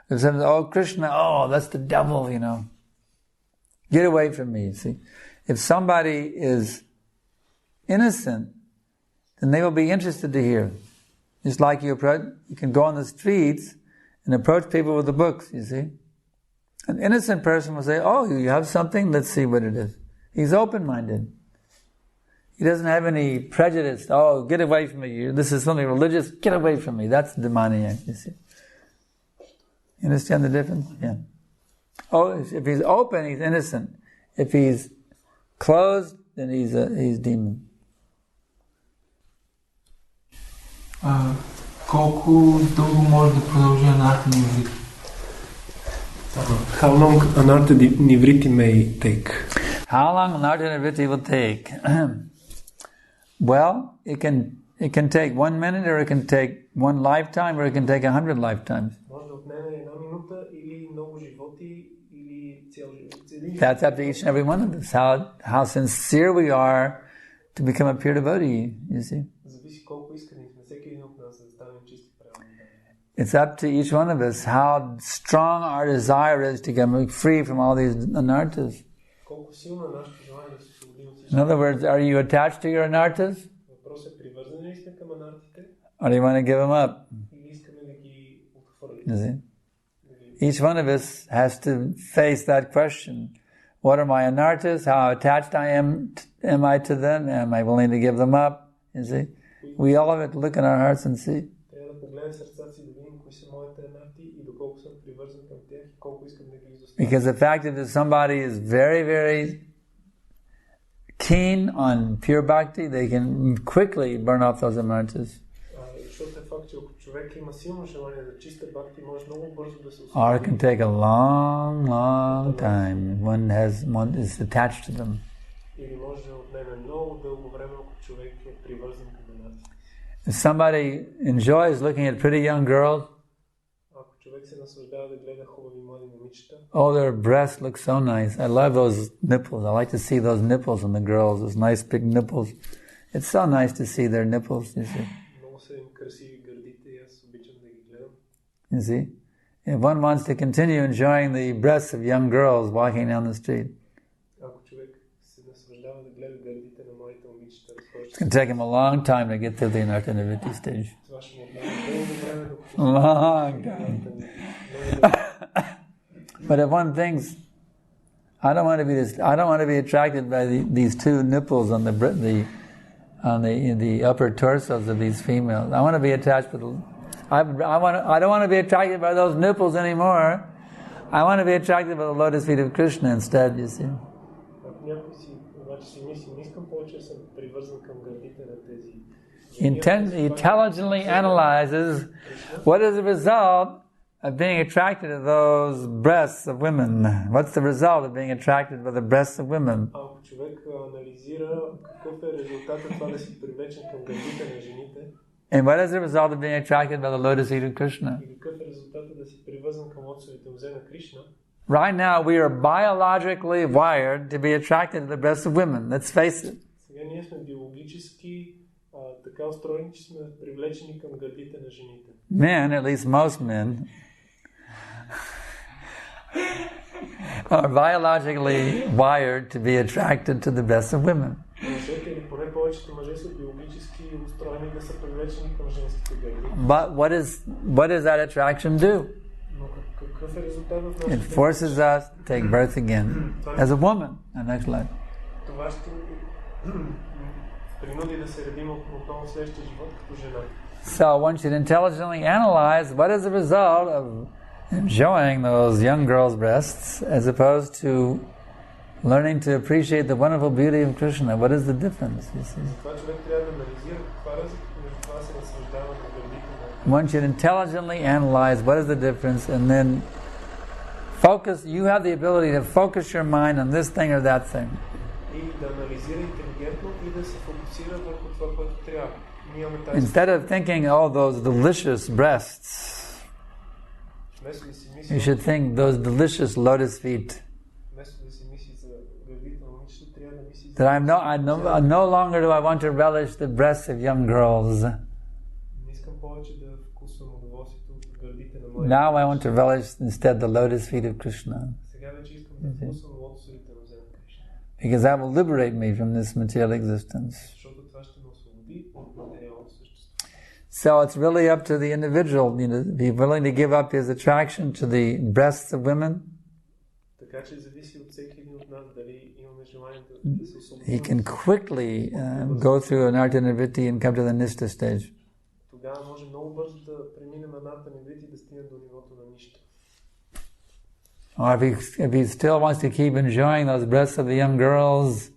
If someone says, oh, Krishna, oh, that's the devil, you know. Get away from me, you see. If somebody is innocent, then they will be interested to hear. Just like you can go on the streets and approach people with the books, you see. An innocent person will say, oh, you have something? Let's see what it is. He's open-minded. He doesn't have any prejudice. Oh, get away from me. This is something religious. Get away from me. That's demoniac, you see. You understand the difference? Yeah. Oh, if he's open, he's innocent. If he's closed, then he's demon.
Колко дълго може да продължи анарта ниврити?
How long anartha nivriti may take?
How long anartha nivriti will take? Well, it can take 1 minute, or it can take 1 lifetime, or it can take 100 lifetimes. That's up to each and every one of us. How sincere we are to become a pure devotee, you see. It's up to each one of us how strong our desire is to get free from all these anarthas. In other words, are you attached to your anarthas? Or do you want to give them up? You see? Each one of us has to face that question. What are my anarthas? How attached am I to them? Am I willing to give them up? You see? We all have to look in our hearts and see. Because the fact that somebody is very, very keen on pure bhakti, they can quickly burn off those anarthas. Or it can take a long, long time. One is attached to them. If somebody enjoys looking at pretty young girls,
Ако човек се наслаждава да гледа хубави млади момичета,
oh, their breasts look so nice. I love those nipples. I like to see those nipples on the girls, those nice big nipples. It's so nice to see their nipples, you see.
много са им красиви гърдите и аз обичам да ги гледам.
You see? If one wants to continue enjoying the breasts of young girls walking down the street,
Ако човек се наслаждава да гледа гърдите на младите момичета,
it's going to take him a long time to get to the Nartanavritti stage.
това ще му отнеме дълго време, докато
Long time. But if one thinks, I don't want to be attracted by these two nipples on the upper torsos of these females. I want to be attached with. I don't want to be attracted by those nipples anymore. I want to be attracted by the lotus feet of Krishna instead. You see.
Ако някой си обаче си мисли, не искам повече да съм привързан към гърдите на тези.
Intelligently analyzes what is the result of being attracted to those breasts of women. What's the result of being attracted by the breasts of women?
Ако човек анализира какъв е резултатът това да си привлечен към гърдите на жените,
and what is the result of being attracted by the lotus feet of Krishna?
И какъв е резултатът да си привързан към лотосовите лозе на Кришна?
Right now we are biologically wired to be attracted to the breasts of women. Let's face it.
Сега ние сме биологически така устроени, че сме привлечени към гърдите на жените.
Men, at least most men, are biologically wired to be attracted to the breasts of women.
Поне повечето мъже са биологически устроени да са привлечени към женските гърди.
But what does that attraction do?
Но какъв е резултатът в
It forces us to take birth again as a woman in the next life.
Това ще принуди да се родим отново в следващия живот като жена.
So one should intelligently analyze what is the result of enjoying those young girls' breasts as opposed to learning to appreciate the wonderful beauty of Krishna. What is the difference? You see? One should intelligently analyze what is the difference and then focus. You have the ability to focus your mind on this thing or that thing. Instead of thinking, oh, those delicious breasts, you should think those delicious lotus feet. That no longer do I want to relish the breasts of young girls. Now I want to relish instead the lotus feet of Krishna. Because that will liberate me from this material existence. So it's really up to the individual, be willing to give up his attraction to the breasts of women. He can quickly go through an Nartanavritti and come to the Nishta stage. Or if he still wants to keep enjoying those breasts of the young girls,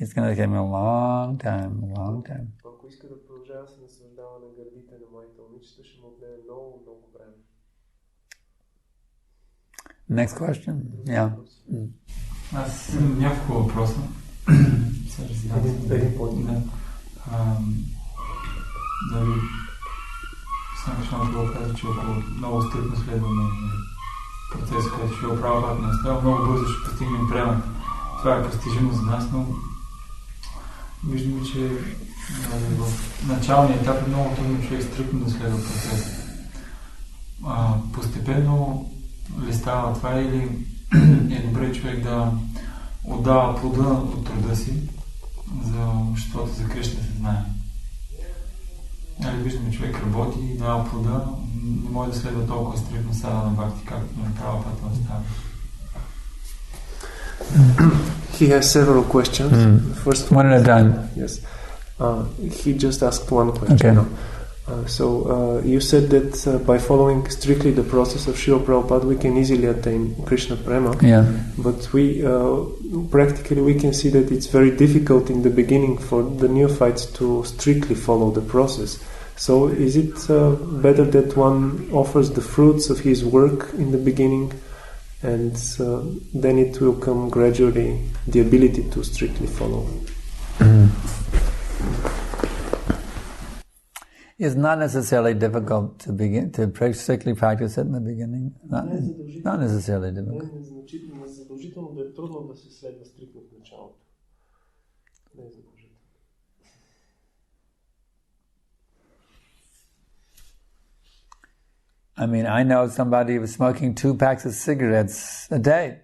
it's going to take him a long time. Next question. Yeah.
Аз имам няколко въпроса. Санкаршан го каза, че много стрикно следваме процеса, който ще оправя пак на става. Много бързо ще постигнем приемат. Това е постижимо за нас, но виждаме, че в началния етап е много трудно човек стрикно да следва процеса. Постепенно ли става това или е добре човек да отдава плода от труда си, защото за Кришна се знае. Виждаме, човек работи и дава плода, не може да следва толкова стрикно сада на бхакти, както не права пътна става.
He has several questions. First
one at a time.
Yes. He just asked one question.
Okay.
No. So you said that by following strictly the process of Srila Prabhupada, we can easily attain Krishna Prema.
Yeah.
But we practically we can see that it's very difficult in the beginning for the neophytes to strictly follow the process. So is it better that one offers the fruits of his work in the beginning, and then it will come gradually the ability to strictly follow?
It's not necessarily difficult to begin to strictly practice it in the beginning. Not necessarily difficult.
Не е задължително да е трудно да се следва стриктно в началото. Не е задължително.
I mean, I know somebody who was smoking 2 packs of cigarettes a day.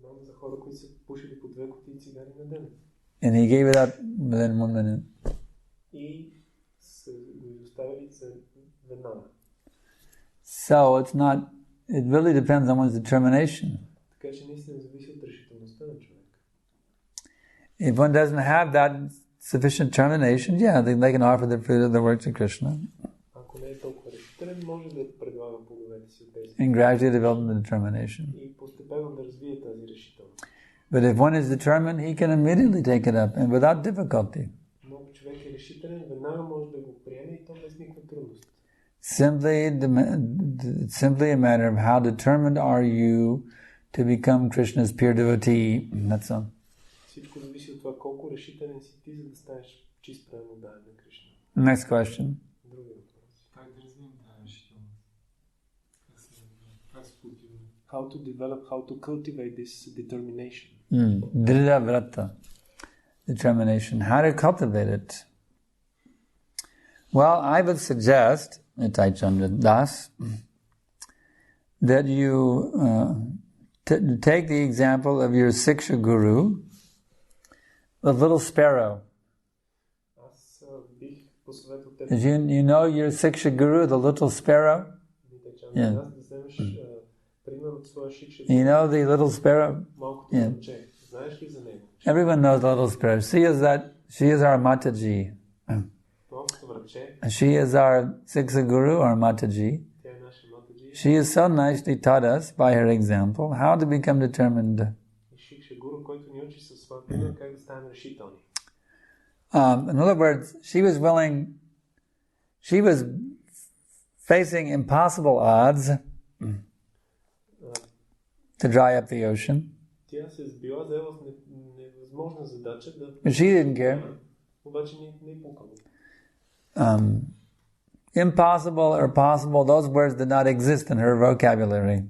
Знам за хора, които са пушили по 2 кутии цигари на ден.
And he gave it up within 1 minute.
И са го изоставили за веднага.
So it's not, it really depends on one's determination.
Така че наистина зависи от решителността на човек.
If one doesn't have that sufficient determination, yeah, they can offer the fruit of the work to Krishna.
Ако не е толкова решителен, може да предлага плодовете си от тези.
And gradually develop the determination.
И постепенно да развие тази решителност.
But if one is determined, he can immediately take it up and without difficulty.
Много човек е решителен, веднага може да го приеме и то без никаква трудност.
Simply a matter of how determined are you to become Krishna's pure devotee. That's all.
Всичко зависи от това колко решителен си ти, за да станеш чист преданен на Кришна.
Next question.
Други въпрос.
Как да развием тази решителност? Как се култивира?
How to cultivate this determination.
Dhrida vrata. Determination. How to cultivate it? Well, I would suggest, Nitai Chandra Das, that you take the example of your Siksha Guru, the little sparrow. You know your Siksha Guru, the little sparrow? Yeah. You know the little sparrow? Yeah. Everyone knows the little sparrow. She is our Mataji. She is our Siksha Guru, our Mataji. She has so nicely taught us by her example how to become determined. In other words, she was facing impossible odds to dry up the ocean. But she didn't care. Impossible or possible, those words did not exist in her vocabulary.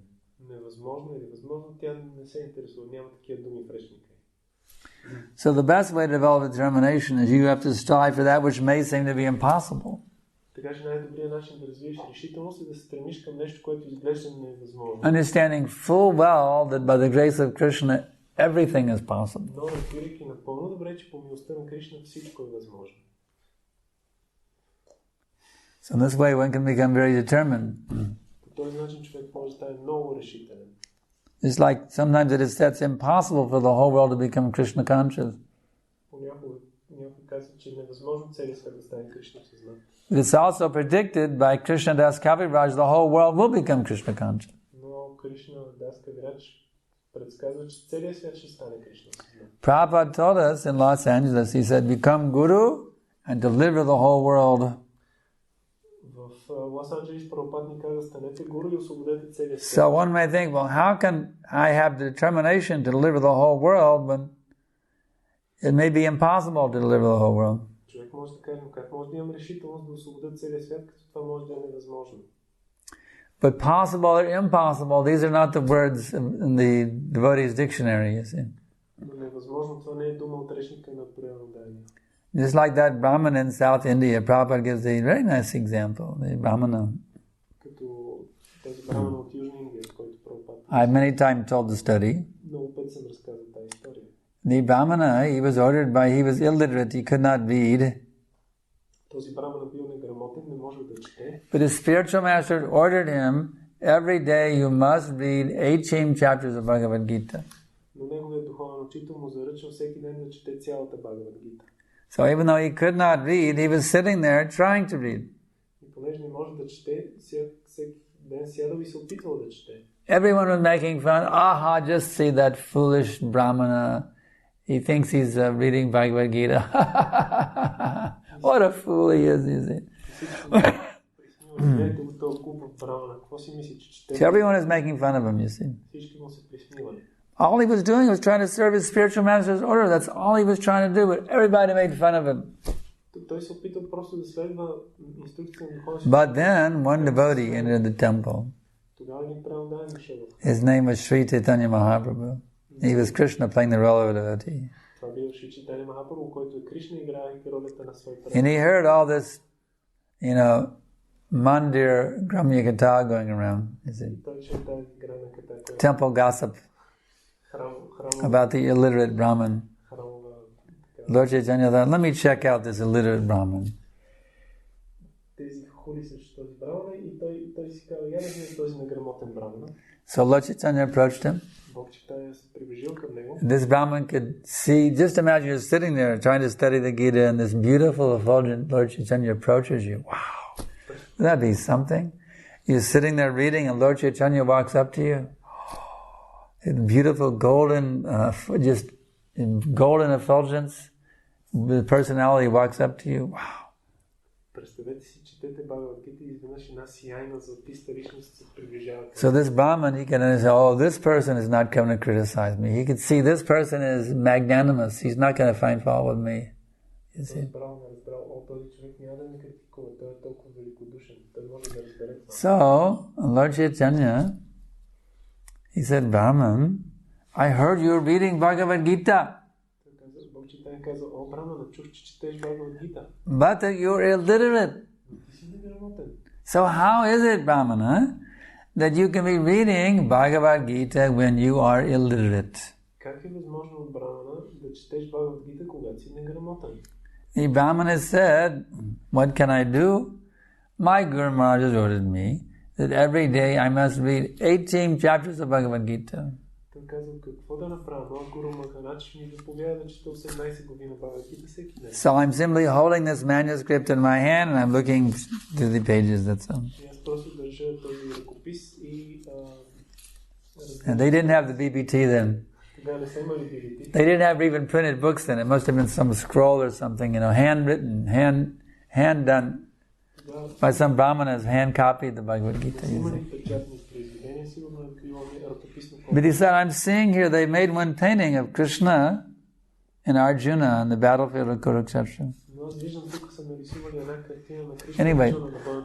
So the best way to develop determination is you have to strive for that which may seem to be impossible. Understanding full well that by the grace of Krishna everything is possible. So in this way one can become very determined. It's like sometimes it is said it's impossible for the whole world to become Krishna conscious. But it's also predicted by Krishna Das Kaviraj the whole world will become Krishna conscious. Prabhupada told us in Los Angeles, he said, become Guru and deliver the whole world. So one may think, well, how can I have the determination to deliver the whole world when it may be impossible to deliver the whole world? But possible or impossible, these are not the words in the devotee's dictionary, you see. Just like that Brahman in South India, Prabhupada gives a very nice example, the Brahmana. I've many times told the story. The Brahmana, he was illiterate, he could not read. But his spiritual master ordered him, every day you must read 18 chapters of Bhagavad Gita. So even though he could not read, he was sitting there trying to read. Everyone was making fun. Aha, just see that foolish Brahmana. He thinks he's reading Bhagavad Gita. What a fool he is, you see. So everyone is making fun of him, you see. All he was doing was trying to serve his spiritual master's order. That's all he was trying to do, but everybody made fun of him.
той се опитва просто да следва инструкция на духовния.
But then one devotee entered the temple.
Тогава един преданен дошъл.
His name was Sri Chaitanya Mahaprabhu. He was Krishna playing the role of a devotee.
Това бил Шри Чайтаня Махапрабху, който е Кришна, играейки ролята на свой
And
преданен.
he heard all this, mandir gramya katha going around.
Той чуе тази грана ката, която
Temple gossip
храм,
about the illiterate Brahmin.
храмова.
Lord Chaitanya thought, let me check out this illiterate Brahmin.
Тези хули срещу този брамана и той си казва, я да видя този неграмотен брамана.
So Lord Chaitanya approached him.
Бог Чайтаня се приближил към него.
This Brahmin could see, just imagine you're sitting there trying to study the Gita and this beautiful, effulgent Lord Chaitanya approaches you. Wow, would that be something? You're sitting there reading and Lord Chaitanya walks up to you. It's beautiful golden, just in golden effulgence. The personality walks up to you. Wow.
Представете си, четете Бхагавад Гита и изведнъж една сияйна златиста личност се приближава.
So this Brahman, he can say, oh, this person is not coming to criticize me. He can see this person is magnanimous. He's not going to find fault with me. You see? So, Lord Chaitanya, he said, Brahman, I heard you reading Bhagavad Gita. But you're illiterate. So how is it, Brahmana, that you can be reading Bhagavad Gita when you are illiterate? The Brahmana said, what can I do? My Guru Maharaj has ordered me that every day I must read 18 chapters of Bhagavad Gita. So I'm simply holding this manuscript in my hand and I'm looking through the pages, that's all. And they didn't have the BBT then. They didn't have even printed books then. It must have been some scroll or something, handwritten, hand done by some brahmanas, hand copied the Bhagavad Gita. But he said, I'm seeing here they made one painting of Krishna and Arjuna on the battlefield of Kurukshetra. Anyway,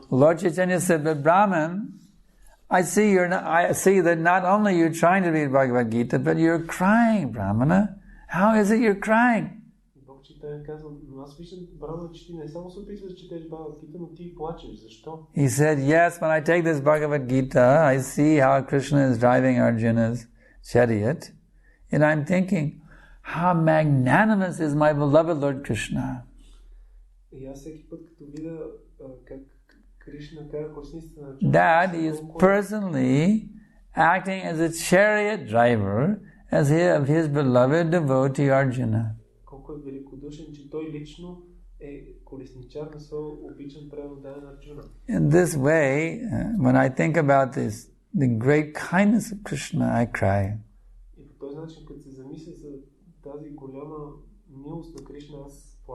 Lord Chaitanya said, but Brahman, I see that not only you're trying to read Bhagavad Gita, but you're crying, Brahmana. How is it you're crying? He said, yes, when I take this Bhagavad Gita, I see how Krishna is driving Arjuna's chariot, and I'm thinking, how magnanimous is my beloved Lord Krishna. That he is personally acting as a chariot driver of his beloved devotee Arjuna. In this way, when I think about this, the great kindness of Krishna, I cry.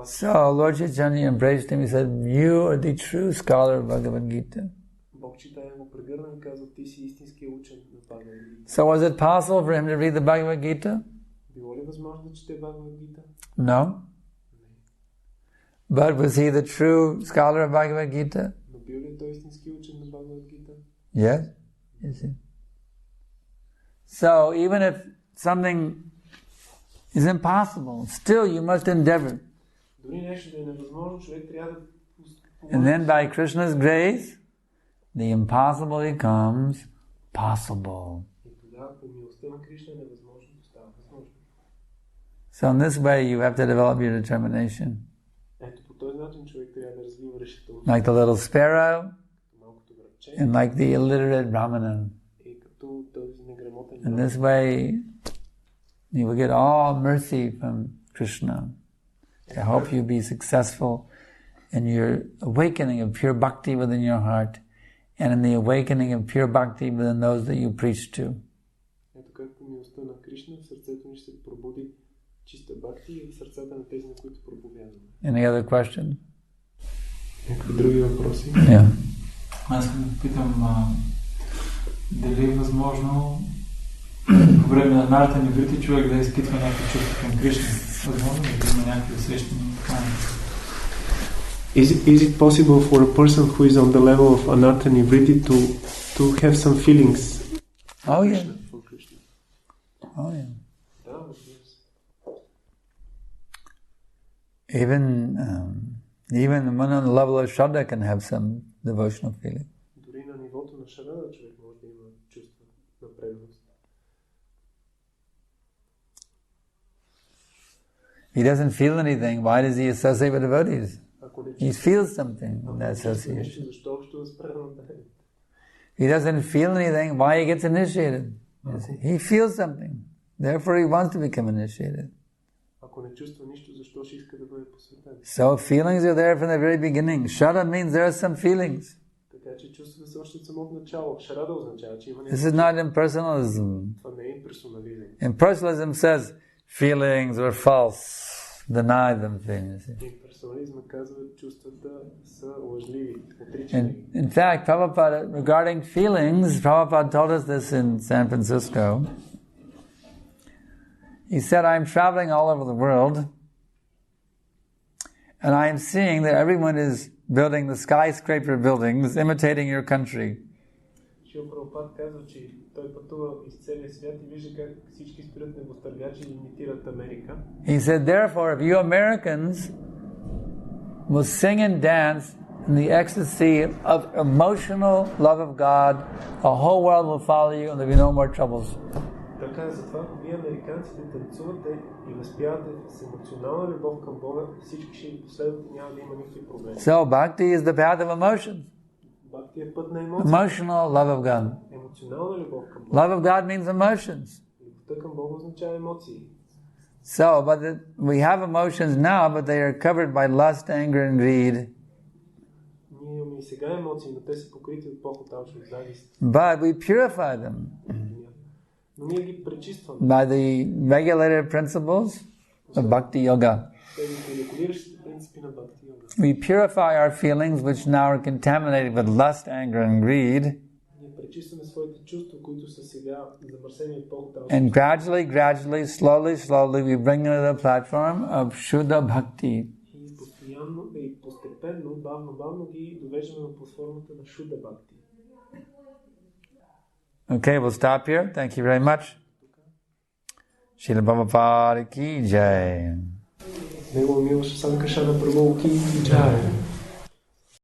So Lord Chaitanya embraced him. He said, you are the true scholar of Bhagavad Gita. So was it possible for him to read the Bhagavad Gita? No. But was he the true scholar of Bhagavad Gita? Yes. You see. So even if something is impossible, still you must endeavor. And then by Krishna's grace, the impossible becomes possible. So in this way you have to develop your determination. Like the little sparrow and like the illiterate Brahmana. In this way you will get all mercy from Krishna to help you be successful in your awakening of pure bhakti within your heart and in the awakening of pure bhakti within those that you preach to. Any other questions? Yeah.
Аз искам да питам дали е възможно по време на нарата неврити човек да изпитва някакви чувства към Кришна. Възможно ли да има някакви усещания?
Is it possible for a person who is on the level of anatta nivriti to have some feelings?
Oh yeah. Oh yeah. Even one on the level of Shraddha can have some devotional feeling.
Дори на нивото на Шрада човек може да има чувство на преданост.
He doesn't feel anything. Why does he associate with devotees? He feels something in that association. He doesn't feel anything. Why he gets initiated? He feels something. Therefore he wants to become initiated. So feelings are there from the very beginning. Shraddha means there are some feelings. This is not impersonalism. Impersonalism says feelings are false. Deny them things. In fact, Prabhupada, regarding feelings, Prabhupada told us this in San Francisco. He said, I'm traveling all over the world and I am seeing that everyone is building the skyscraper buildings, imitating your country. He said, therefore, if you Americans will sing and dance in the ecstasy of emotional love of God, the whole world will follow you and there will be no more troubles.
Така, затова вие американците танцувате и възпявате с емоционална любов към Бога, всички ще ви последват и няма да има никакви проблеми.
So bhakti is the path of emotion.
Бхакти е път на емоции.
Emotional love of God.
Емоционална любов към Бога.
Love of God means emotions.
Любовта към Бога означава емоции.
So, we have emotions now, but they are covered by lust, anger, and greed.
Ние имаме и сега емоции, но те са покрити от похот, алчност, завист.
But we purify them. By the regulated principles of Bhakti Yoga. We purify our feelings which now are contaminated with lust, anger and greed. And gradually, slowly we bring them to the platform of Shuddha Bhakti. Okay, we'll stop here. Thank you very much. Srila Prabhupada ki jai.
Него милост Санкаршана Прабhu ki jai.